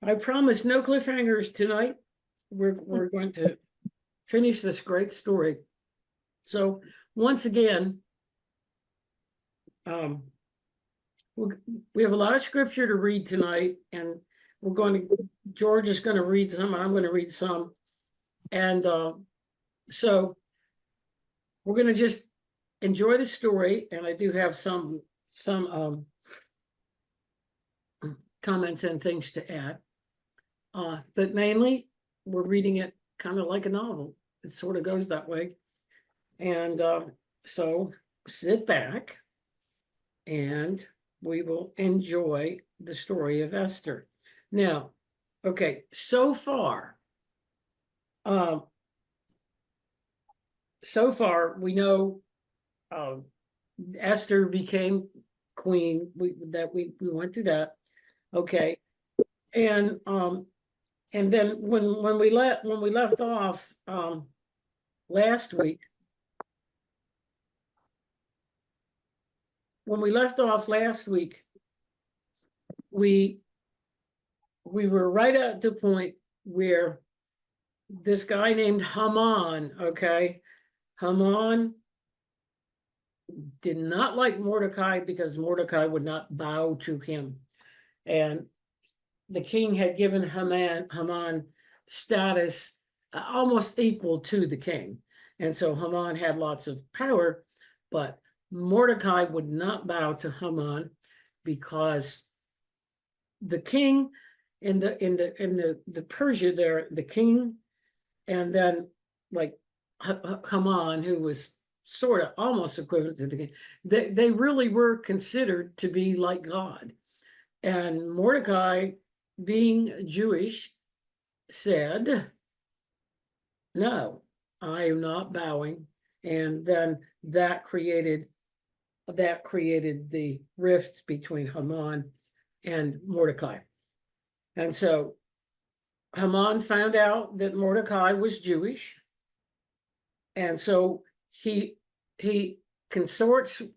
I promise no cliffhangers tonight. We're going to finish this great story. So once again, we have a lot of scripture to read tonight, and George is going to read some, I'm going to read some. And so we're going to just enjoy the story. And I do have some comments and things to add. But mainly, we're reading it kind of like a novel. It sort of goes that way. And so sit back and we will enjoy the story of Esther. Now, okay, so far we know Esther became queen. We went through that. Okay. And then when we left off last week, we were right at the point where this guy named Haman, okay, Haman did not like Mordecai because Mordecai would not bow to him. And the king had given Haman status almost equal to the king. And so Haman had lots of power, but Mordecai would not bow to Haman because the king in the Persia there, the king, and then like Haman, who was sort of almost equivalent to the king, they really were considered to be like God. And Mordecai, being Jewish, said, no, I am not bowing. And then that created the rift between Haman and Mordecai. And so Haman found out that Mordecai was Jewish. And so he actually consorted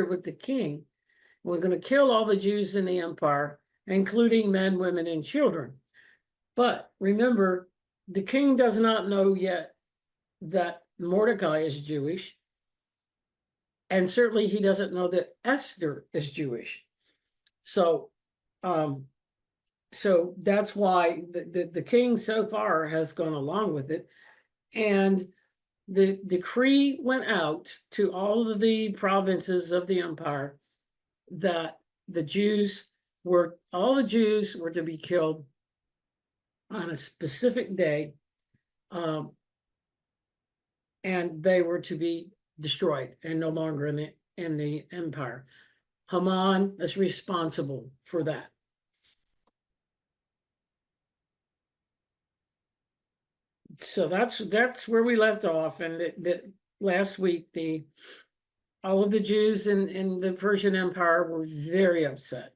with the king. We're going to kill all the Jews in the empire, including men, women, and children. But remember, the king does not know yet that Mordecai is Jewish. And certainly he doesn't know that Esther is Jewish. So that's why the king so far has gone along with it. And the decree went out to all of the provinces of the empire that all the Jews were to be killed on a specific day, and they were to be destroyed and no longer in the empire. Haman is responsible for that. So that's where we left off. And the last week, all of the Jews in the Persian Empire were very upset,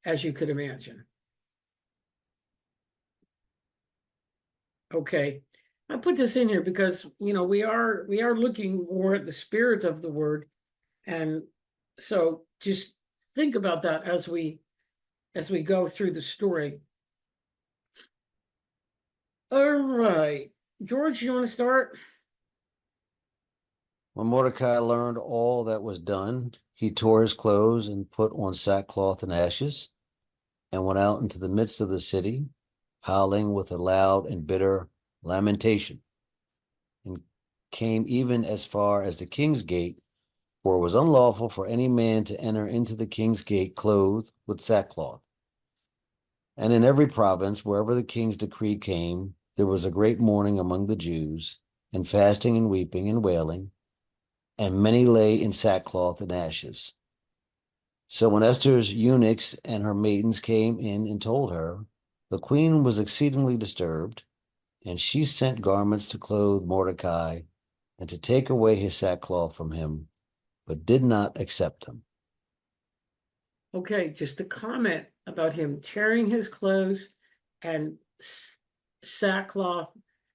as you could imagine. Okay, I put this in here because we are looking more at the spirit of the word, and so just think about that as we go through the story. All right, George, you want to start? When Mordecai learned all that was done, he tore his clothes and put on sackcloth and ashes, and went out into the midst of the city, howling with a loud and bitter lamentation, and came even as far as the king's gate, for it was unlawful for any man to enter into the king's gate clothed with sackcloth. And in every province, wherever the king's decree came, there was a great mourning among the Jews, and fasting and weeping and wailing, and many lay in sackcloth and ashes. So when Esther's eunuchs and her maidens came in and told her, the queen was exceedingly disturbed, and she sent garments to clothe Mordecai and to take away his sackcloth from him, but did not accept him. Okay, just a comment about him tearing his clothes and sackcloth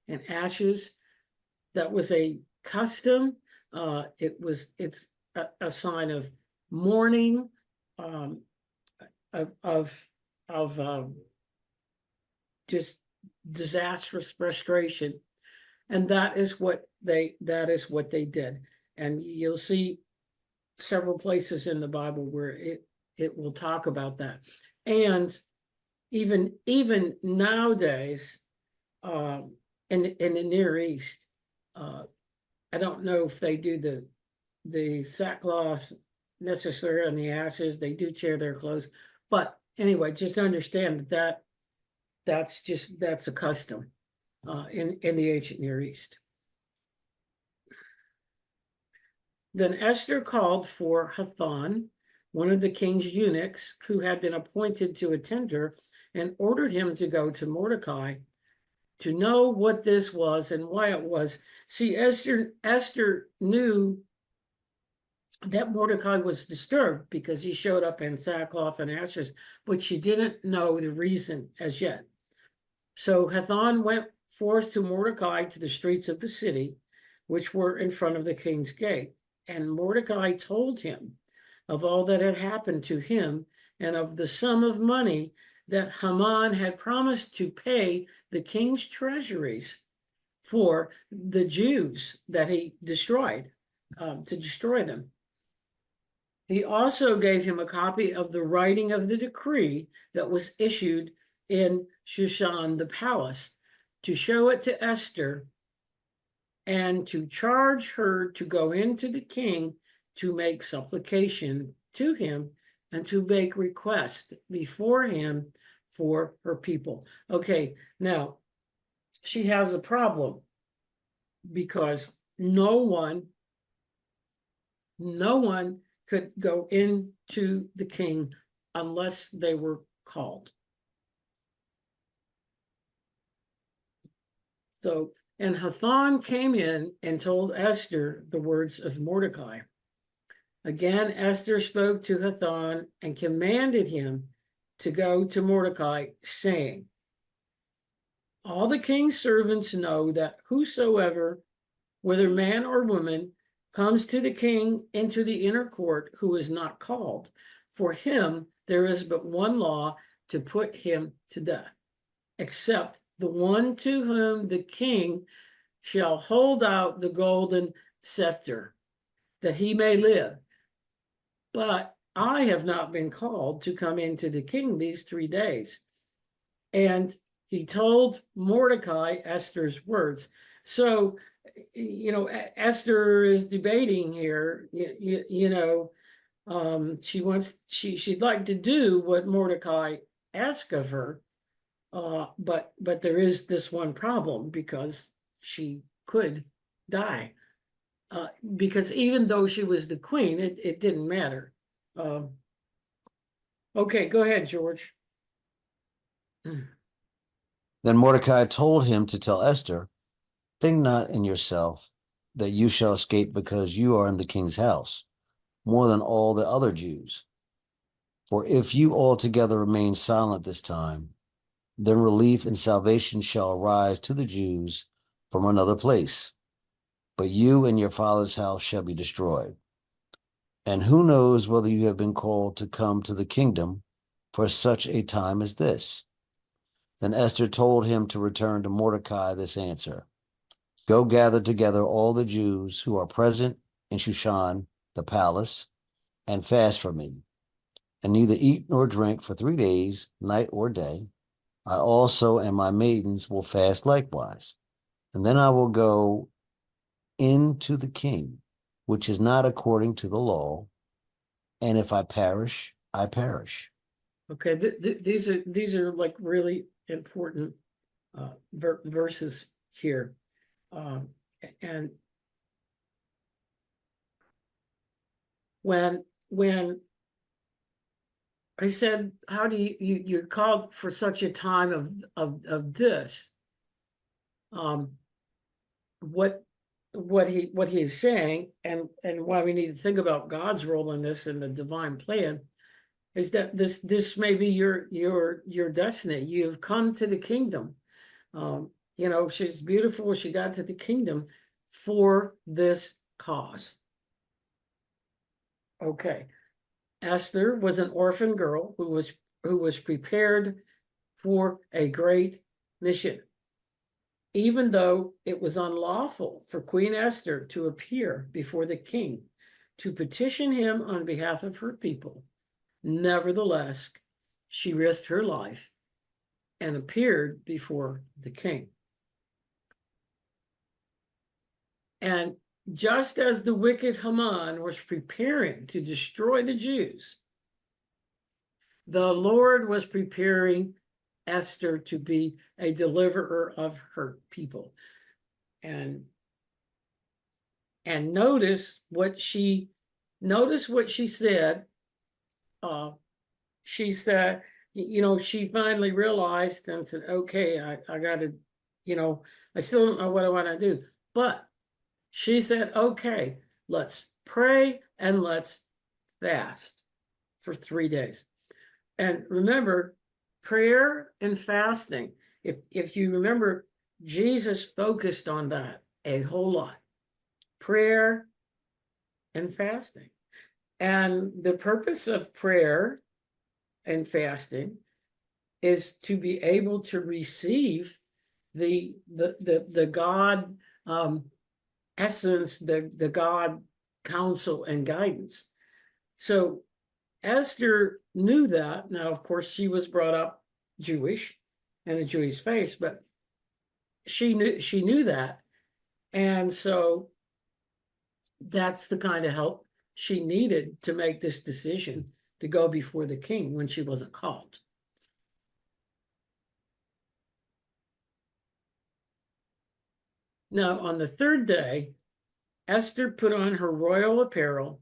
and ashes. That was a custom. It's a sign of mourning, of just disastrous frustration. And that is what they did. And you'll see several places in the Bible where it will talk about that. And even nowadays, in the Near East, I don't know if they do the sackcloth necessary on the ashes. They do tear their clothes, but anyway, just understand that's a custom in the ancient Near East. Then Esther called for Hathan, one of the king's eunuchs, who had been appointed to attend her, and ordered him to go to Mordecai to know what this was and why it was. See, Esther knew that Mordecai was disturbed because he showed up in sackcloth and ashes, but she didn't know the reason as yet. So Hathan went forth to Mordecai to the streets of the city, which were in front of the king's gate. And Mordecai told him of all that had happened to him and of the sum of money that Haman had promised to pay the king's treasuries for the Jews that he destroyed, to destroy them. He also gave him a copy of the writing of the decree that was issued in Shushan the palace, to show it to Esther and to charge her to go into the king to make supplication to him and to make request before him for her people. Okay, now she has a problem because no one could go into the king unless they were called. So, and Hathan came in and told Esther the words of Mordecai. Again, Esther spoke to Hathan and commanded him to go to Mordecai, saying, all the king's servants know that whosoever, whether man or woman, comes to the king into the inner court who is not called, for him there is but one law, to put him to death, except the one to whom the king shall hold out the golden scepter, that he may live. But I have not been called to come into the king these 3 days. And he told Mordecai Esther's words. So, Esther is debating here, she'd like to do what Mordecai asked of her, but there is this one problem, because she could die, because even though she was the queen, it didn't matter. Okay, go ahead, George. Then Mordecai told him to tell Esther, think not in yourself that you shall escape because you are in the king's house, more than all the other Jews. For if you altogether remain silent this time, then relief and salvation shall arise to the Jews from another place, but you and your father's house shall be destroyed. And who knows whether you have been called to come to the kingdom for such a time as this? Then Esther told him to return to Mordecai this answer. Go gather together all the Jews who are present in Shushan, the palace, and fast for me, and neither eat nor drink for 3 days, night or day. I also and my maidens will fast likewise. And then I will go into the king, which is not according to the law. And if I perish, I perish. Okay, these are like really important verses here, and when I said, how do you're called for such a time of this, what he's saying, and why we need to think about God's role in this and the divine plan, is that this may be your destiny. You've come to the kingdom. She's beautiful. She got to the kingdom for this cause. Okay. Esther was an orphan girl who was who was prepared for a great mission. Even though it was unlawful for Queen Esther to appear before the king to petition him on behalf of her people, nevertheless, she risked her life and appeared before the king. And just as the wicked Haman was preparing to destroy the Jews, the Lord was preparing Esther to be a deliverer of her people. And notice what she said. She said, she finally realized and said, okay, I gotta, I still don't know what I want to do. But she said, okay, let's pray and let's fast for 3 days. And remember, prayer and fasting, if you remember, Jesus focused on that a whole lot. Prayer and fasting. And the purpose of prayer and fasting is to be able to receive the God essence, the God counsel and guidance. So Esther knew that. Now, of course, she was brought up Jewish and a Jewish faith, but she knew that. And so that's the kind of help she needed to make this decision to go before the king when she wasn't called. Now, on the third day, Esther put on her royal apparel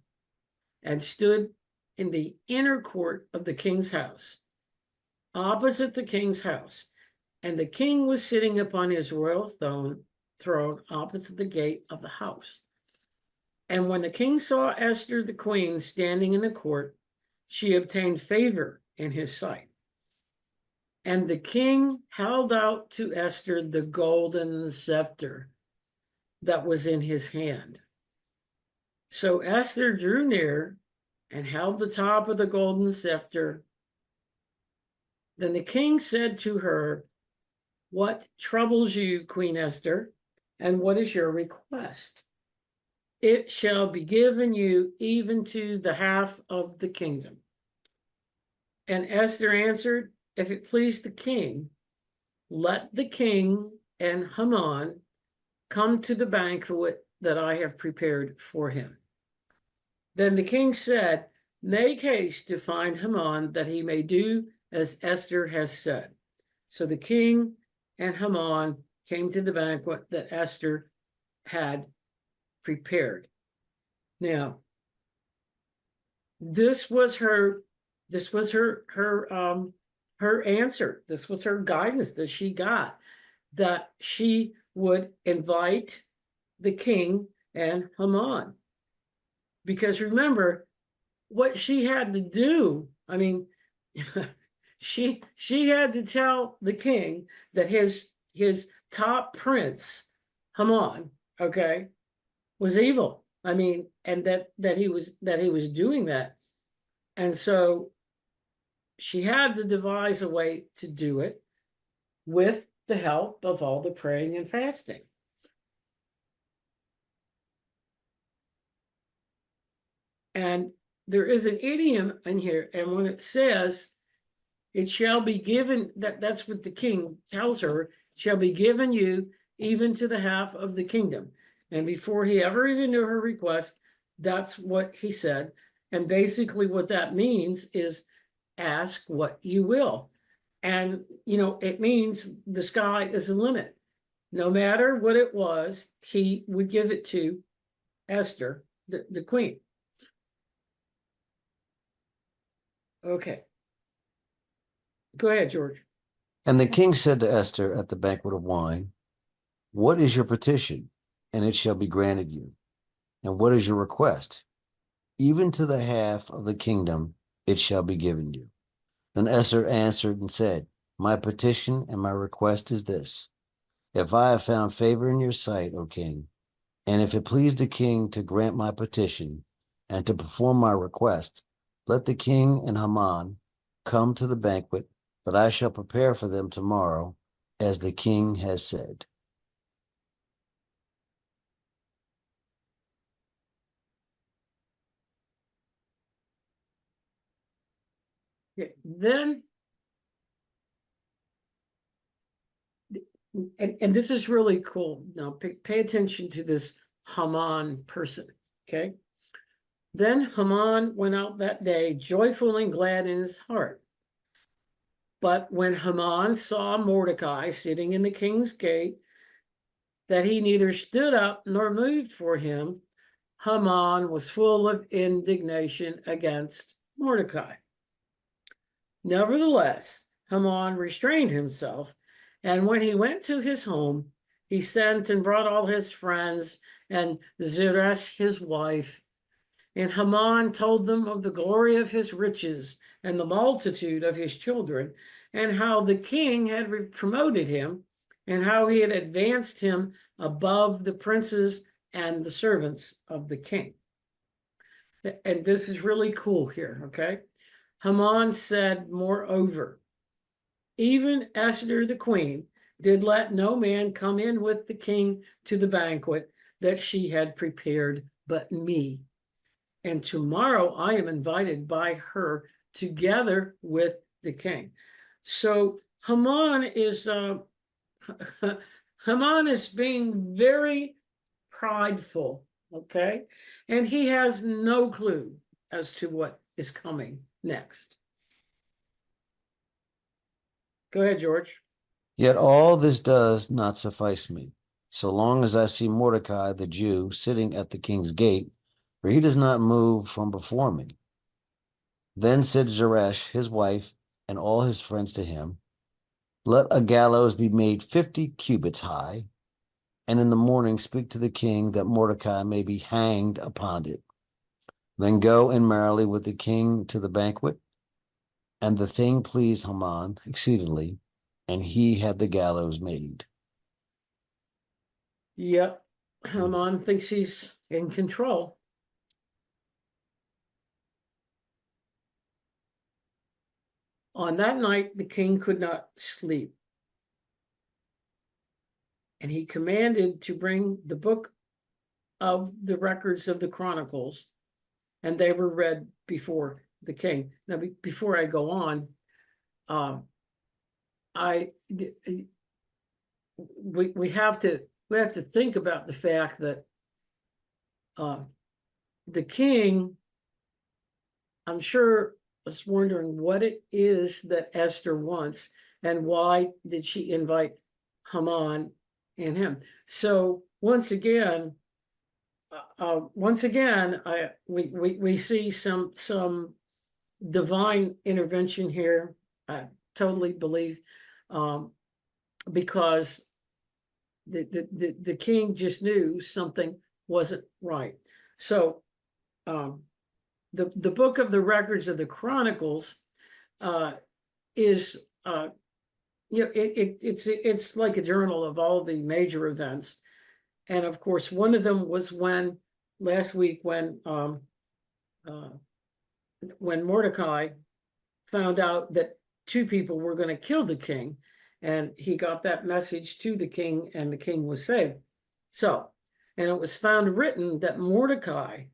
and stood in the inner court of the king's house, opposite the king's house. And the king was sitting upon his royal throne opposite the gate of the house. And when the king saw Esther the queen standing in the court, she obtained favor in his sight. And the king held out to Esther the golden scepter that was in his hand. So Esther drew near and held the top of the golden scepter. Then the king said to her, "What troubles you, Queen Esther, and what is your request? It shall be given you even to the half of the kingdom." And Esther answered, "If it please the king, let the king and Haman come to the banquet that I have prepared for him." Then the king said, "Make haste to find Haman, that he may do as Esther has said." So the king and Haman came to the banquet that Esther had prepared. Now, this was her answer. This was her guidance that she got, that she would invite the king and Haman. Because remember what she had to do. I mean, she had to tell the king that his top prince, Haman, okay, was evil. I mean, and that he was doing that. And so she had to devise a way to do it with the help of all the praying and fasting. And there is an idiom in here, and when it says, "It shall be given," that's what the king tells her, "shall be given you even to the half of the kingdom." And before he ever even knew her request, that's what he said. And basically what that means is ask what you will. And, it means the sky is the limit. No matter what it was, he would give it to Esther, the queen. Okay. Go ahead, George. And the king said to Esther at the banquet of wine, "What is your petition? And it shall be granted you. And what is your request? Even to the half of the kingdom it shall be given you." Then Esther answered and said, "My petition and my request is this: if I have found favor in your sight, O king, and if it please the king to grant my petition and to perform my request, let the king and Haman come to the banquet that I shall prepare for them tomorrow, as the king has said. Then, and this is really cool. Now, pay attention to this Haman person, okay? Then Haman went out that day, joyful and glad in his heart. But when Haman saw Mordecai sitting in the king's gate, that he neither stood up nor moved for him, Haman was full of indignation against Mordecai. Nevertheless, Haman restrained himself, and when he went to his home, he sent and brought all his friends and Zeresh his wife. And Haman told them of the glory of his riches and the multitude of his children, and how the king had promoted him, and how he had advanced him above the princes and the servants of the king. And this is really cool here, okay? Haman said, moreover, even Esther the queen did let no man come in with the king to the banquet that she had prepared but me. And tomorrow I am invited by her together with the king. So Haman is Haman is being very prideful, okay? And he has no clue as to what is coming next. Go ahead, George. Yet all this does not suffice me, so long as I see Mordecai the Jew sitting at the king's gate, for he does not move from before me. Then said Zeresh, his wife, and all his friends to him, let a gallows be made 50 cubits high, and in the morning speak to the king that Mordecai may be hanged upon it. Then go in merrily with the king to the banquet. And the thing pleased Haman exceedingly, and he had the gallows made. Yep, Haman thinks he's in control. On that night, the king could not sleep, and he commanded to bring the book of the records of the Chronicles, and they were read before the king. Now, before I go on, we have to think about the fact that the king, I'm sure, was wondering what it is that Esther wants and why did she invite Haman and him. So once again, we see some divine intervention here. I totally believe, because the king just knew something wasn't right. So the book of the records of the Chronicles is it's like a journal of all the major events. And of course, one of them was last week when Mordecai found out that two people were going to kill the king, and he got that message to the king, and the king was saved. So, and it was found written that Mordecai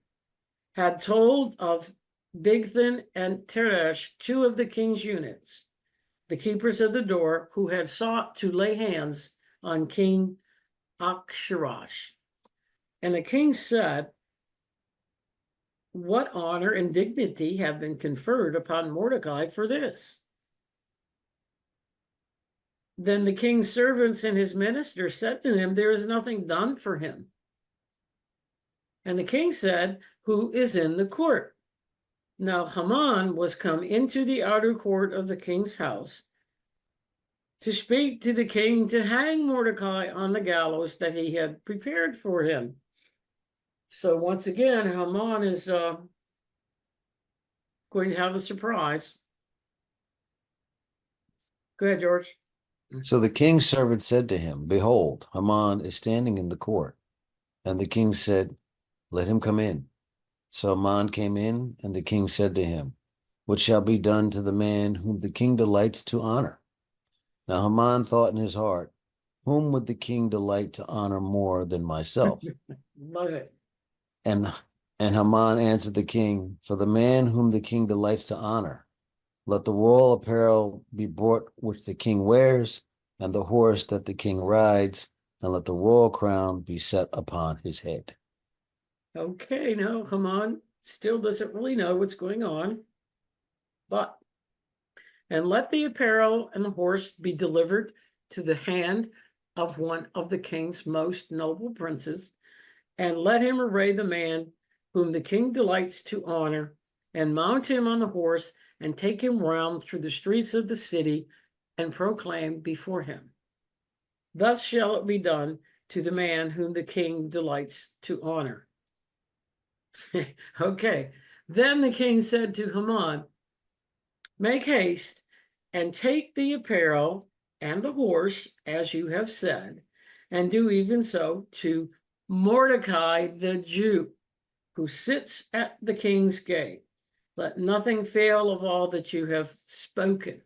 had told of Bigthan and Teresh, two of the king's units, the keepers of the door, who had sought to lay hands on King Achshavash. And the king said, what honor and dignity have been conferred upon Mordecai for this? Then the king's servants and his ministers said to him, there is nothing done for him. And the king said, who is in the court? Now Haman was come into the outer court of the king's house to speak to the king to hang Mordecai on the gallows that he had prepared for him. So once again, Haman is going to have a surprise. Go ahead, George. So the king's servant said to him, behold, Haman is standing in the court. And the king said, let him come in. So Haman came in, and the king said to him, what shall be done to the man whom the king delights to honor. Now Haman thought in his heart, whom would the king delight to honor more than myself? Love it. And and Haman answered the king, for the man whom the king delights to honor, let the royal apparel be brought which the king wears, and the horse that the king rides, and let the royal crown be set upon his head. Okay, no, Haman still doesn't really know what's going on. But, and let the apparel and the horse be delivered to the hand of one of the king's most noble princes, and let him array the man whom the king delights to honor, and mount him on the horse, and take him round through the streets of the city, and proclaim before him, thus shall it be done to the man whom the king delights to honor. Okay. Then the king said to Haman, make haste and take the apparel and the horse, as you have said, and do even so to Mordecai the Jew, who sits at the king's gate. Let nothing fail of all that you have spoken.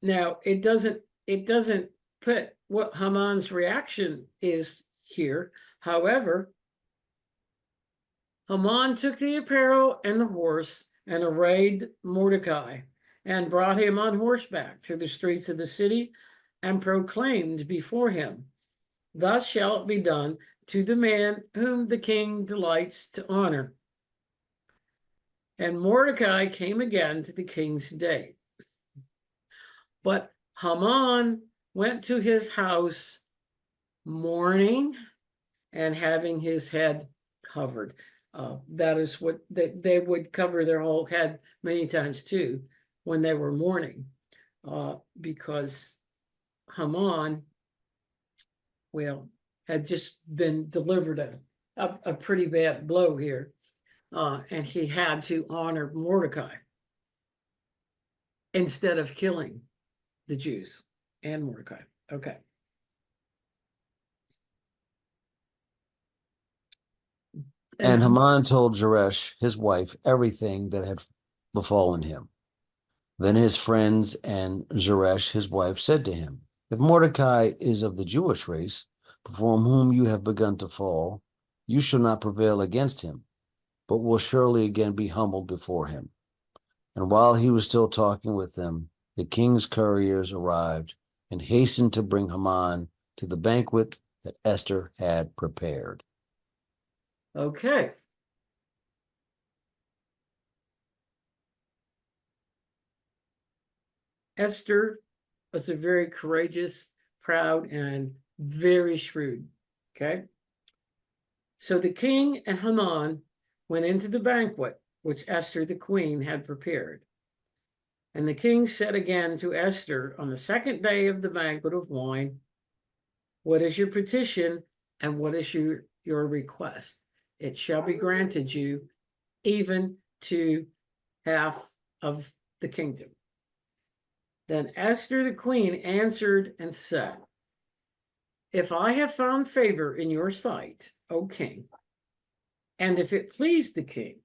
Now, it doesn't put what Haman's reaction is here. However, Haman took the apparel and the horse and arrayed Mordecai and brought him on horseback through the streets of the city and proclaimed before him, thus shall it be done to the man whom the king delights to honor. And Mordecai came again to the king's gate. But Haman went to his house mourning and having his head covered. That is what they would cover their whole head many times too when they were mourning, because Haman, well, had just been delivered a pretty bad blow here, and he had to honor Mordecai instead of killing the Jews and Mordecai. Okay. And Haman told Zeresh, his wife, everything that had befallen him. Then his friends and Zeresh, his wife, said to him, if Mordecai is of the Jewish race, before whom you have begun to fall, you shall not prevail against him, but will surely again be humbled before him. And while he was still talking with them, the king's couriers arrived and hastened to bring Haman to the banquet that Esther had prepared. Okay. Esther was a very courageous, proud, and very shrewd. Okay. So the king and Haman went into the banquet which Esther the queen had prepared. And the king said again to Esther on the second day of the banquet of wine, what is your petition and what is your request? It shall be granted you, even to half of the kingdom. Then Esther the queen answered and said, if I have found favor in your sight, O king, and if it please the king,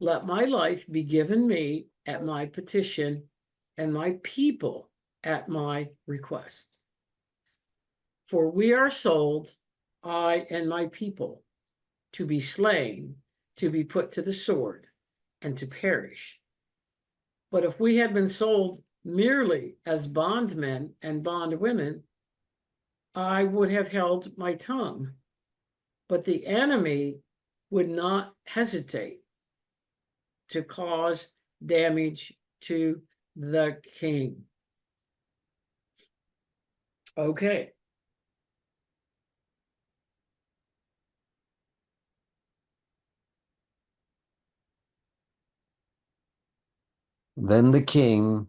let my life be given me at my petition and my people at my request. For we are sold, I and my people, to be slain, to be put to the sword, and to perish. But if we had been sold merely as bondmen and bondwomen, I would have held my tongue. But the enemy would not hesitate to cause damage to the king. Okay. Then the king,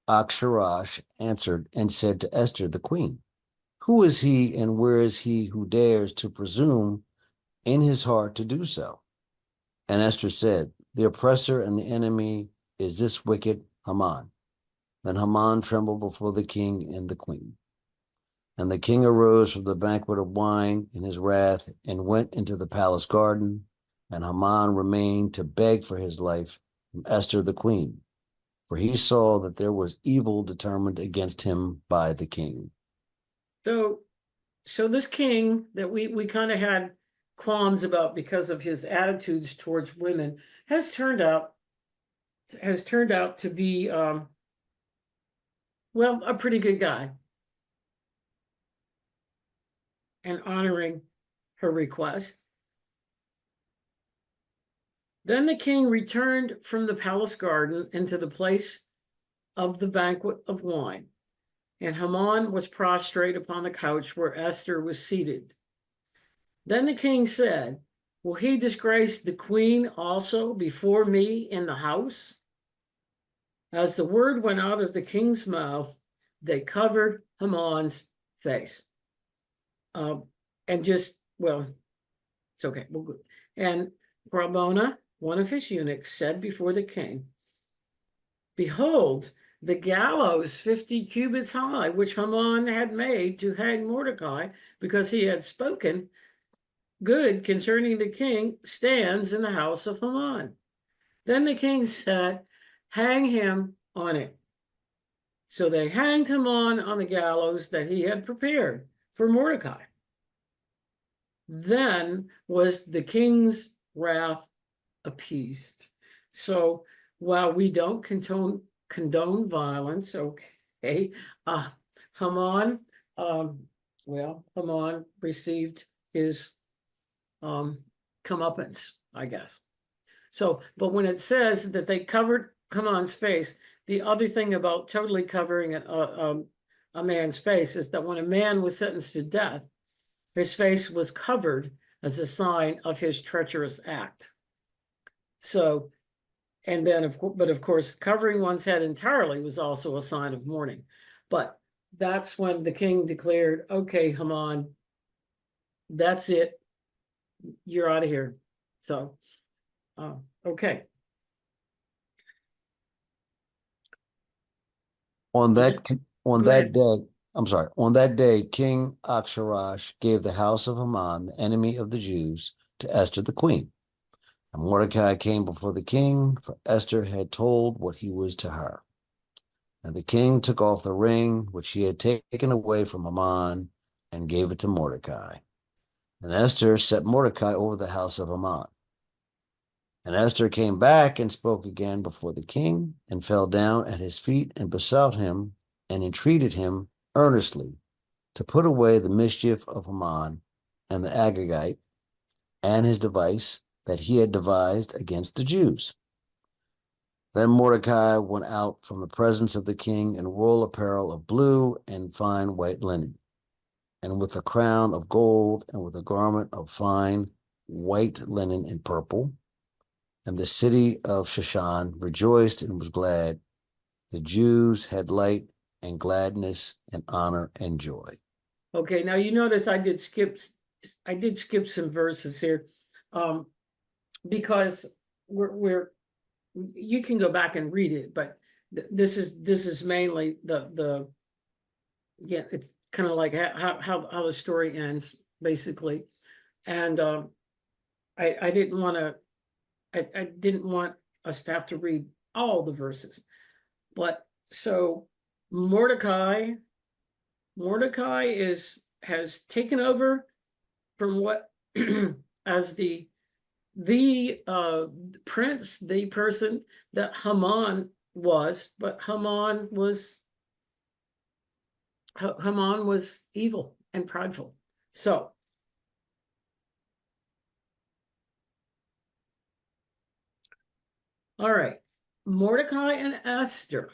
Achsharash, answered and said to Esther the queen, who is he and where is he who dares to presume in his heart to do so? And Esther said, the oppressor and the enemy is this wicked Haman. Then Haman trembled before the king and the queen. And the king arose from the banquet of wine in his wrath and went into the palace garden. and Haman remained to beg for his life from Esther the queen, for he saw that there was evil determined against him by the king. So, so this king that we kind of had qualms about because of his attitudes towards women has turned out to be well, a pretty good guy and honoring her request. Then the king returned from the palace garden into the place of the banquet of wine, and Haman was prostrate upon the couch where Esther was seated. Then the king said, "Will he disgrace the queen also before me in the house?" As the word went out of the king's mouth, they covered Haman's face. And just, well, it's okay. We'll go. And Rabbona, one of his eunuchs, said before the king, "Behold, the gallows 50 cubits high, which Haman had made to hang Mordecai, because he had spoken good concerning the king, stands in the house of Haman." Then the king said, "Hang him on it." So they hanged Haman on the gallows that he had prepared for Mordecai. Then was the king's wrath appeased. So while we don't condone violence, okay, Haman, Haman received his comeuppance, I guess. So, but when it says that they covered Haman's face, the other thing about totally covering a man's face is that when a man was sentenced to death, his face was covered as a sign of his treacherous act. So, and then, but of course, covering one's head entirely was also a sign of mourning. But that's when the king declared, "Okay, Haman, that's it. You're out of here." So, okay. On Go that ahead. day, I'm sorry, on that day, King Achshavash gave the house of Haman, the enemy of the Jews, to Esther the queen. And Mordecai came before the king, for Esther had told what he was to her. And the king took off the ring which he had taken away from Haman and gave it to Mordecai. And Esther set Mordecai over the house of Haman. And Esther came back and spoke again before the king, and fell down at his feet and besought him and entreated him earnestly to put away the mischief of Haman and the Agagite and his device that he had devised against the Jews. Then Mordecai went out from the presence of the king in royal apparel of blue and fine white linen, and with a crown of gold, and with a garment of fine white linen and purple. And the city of Shushan rejoiced and was glad. The Jews had light and gladness and honor and joy. Okay, now you notice I did skip some verses here, because we're you can go back and read it, but this is mainly the yeah, it's kind of like how the story ends basically, and I didn't want to I didn't want us to have to read all the verses, but so Mordecai has taken over from what as the prince, the person that Haman was, but Haman was evil and prideful. So all right, Mordecai and Esther,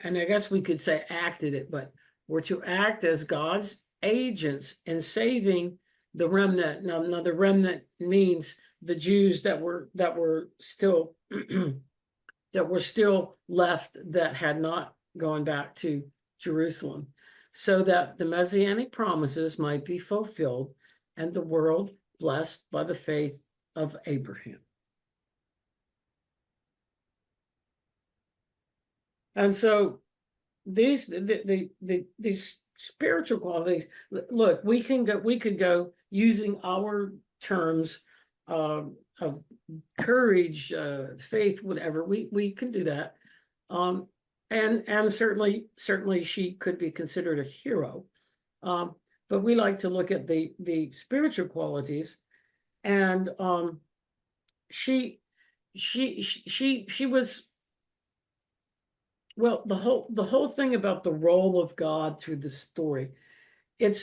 and I guess we could say acted it, but were to act as God's agents in saving the remnant. Now the remnant means the Jews that were still that were still left, that had not gone back to Jerusalem, so that the messianic promises might be fulfilled and the world blessed by the faith of Abraham. And so these spiritual qualities. Look, we could go using our terms of courage, faith, whatever. We can do that. And certainly she could be considered a hero. But we like to look at the spiritual qualities, and she was, well, the whole thing about the role of God through the story. And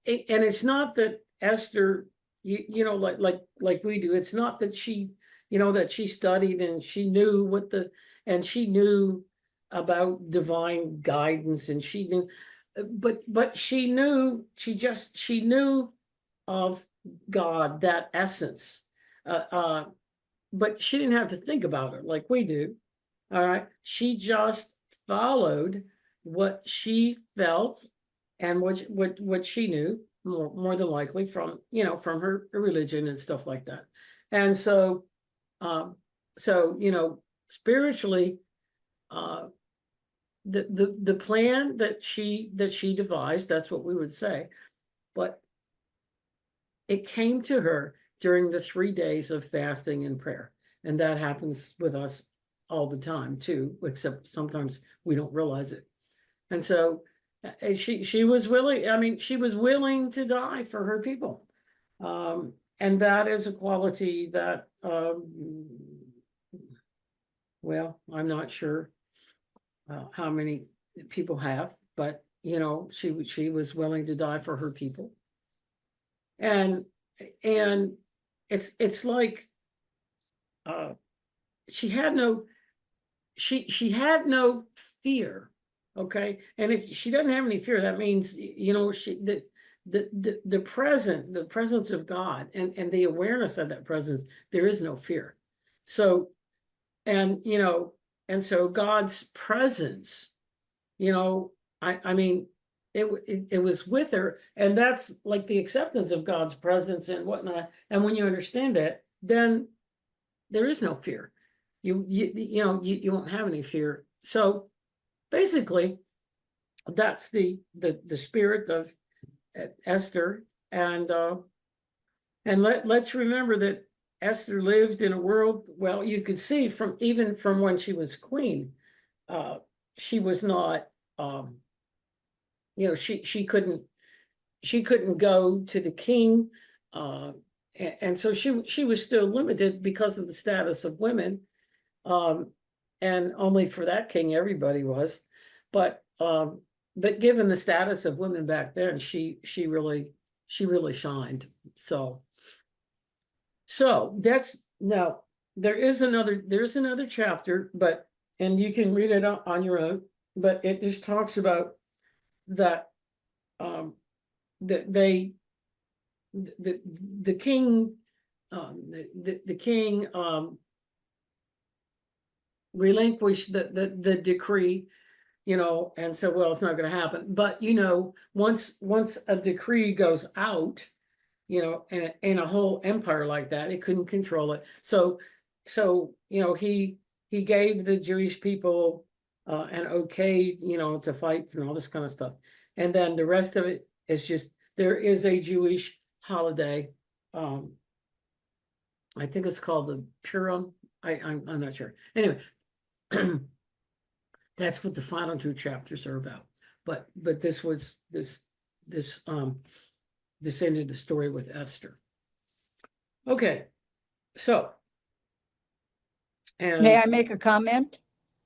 it's not that Esther, like we do. It's not that that she studied and she knew and she knew about divine guidance, and she knew, but she knew of God, that essence. But she didn't have to think about it like we do. All right. She just followed what she felt and what she knew, more than likely from her religion and stuff like that. And so spiritually, the plan that she devised, that's what we would say, but it came to her during the 3 days of fasting and prayer. And that happens with us all the time too, except sometimes we don't realize it. And so she was willing, she was willing to die for her people. And that is a quality that, well, I'm not sure how many people have, but she was willing to die for her people. And it's like she had no fear. Okay. And if she doesn't have any fear, that means the presence of God and the awareness of that presence, there is no fear. So and so God's presence, it was with her, and that's like the acceptance of God's presence and whatnot. And when you understand that, then there is no fear. You won't have any fear. So basically, that's the spirit of Esther. And let's remember that Esther lived in a world. Well, you could see even from when she was queen, she was not. She couldn't go to the king, and so she was still limited because of the status of women, and only for that king everybody was, but given the status of women back then, she really shined. So that's now there's another chapter, and you can read it on your own, but it just talks about that the king relinquished the decree, and said, well, it's not going to happen. But once a decree goes out, in a whole empire like that, it couldn't control it. So he gave the Jewish people an okay, to fight and all this kind of stuff. And then the rest of it is just, there is a Jewish holiday. I think it's called the Purim. I'm not sure. Anyway, that's what the final 2 chapters are about. But this was this ended the story with Esther. Okay, so. And May I make a comment?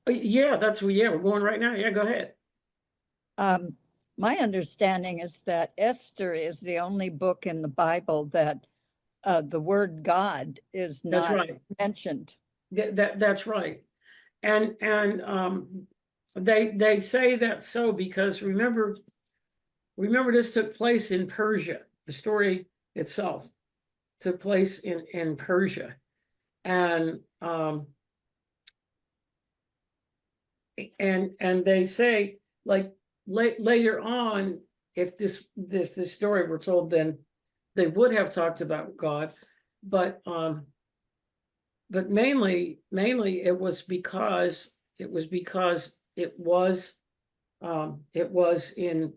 yeah, we're going right now. Yeah, go ahead. My understanding is that Esther is the only book in the Bible that the word God is That's not right. mentioned. That's right. And they say that so because remember this took place in Persia. The story itself took place in Persia. And they say, like, later on, if this story were told, then they would have talked about God, but mainly it was because it was It was in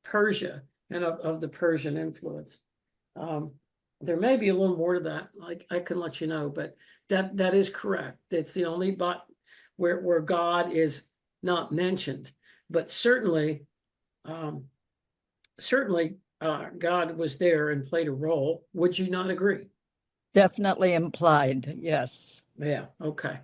Persia and of the Persian influence. There may be a little more to that. I can let you know, but that is correct. It's the only but where God is not mentioned, but certainly, God was there and played a role. Would you not agree? Definitely implied, yes. Yeah, okay.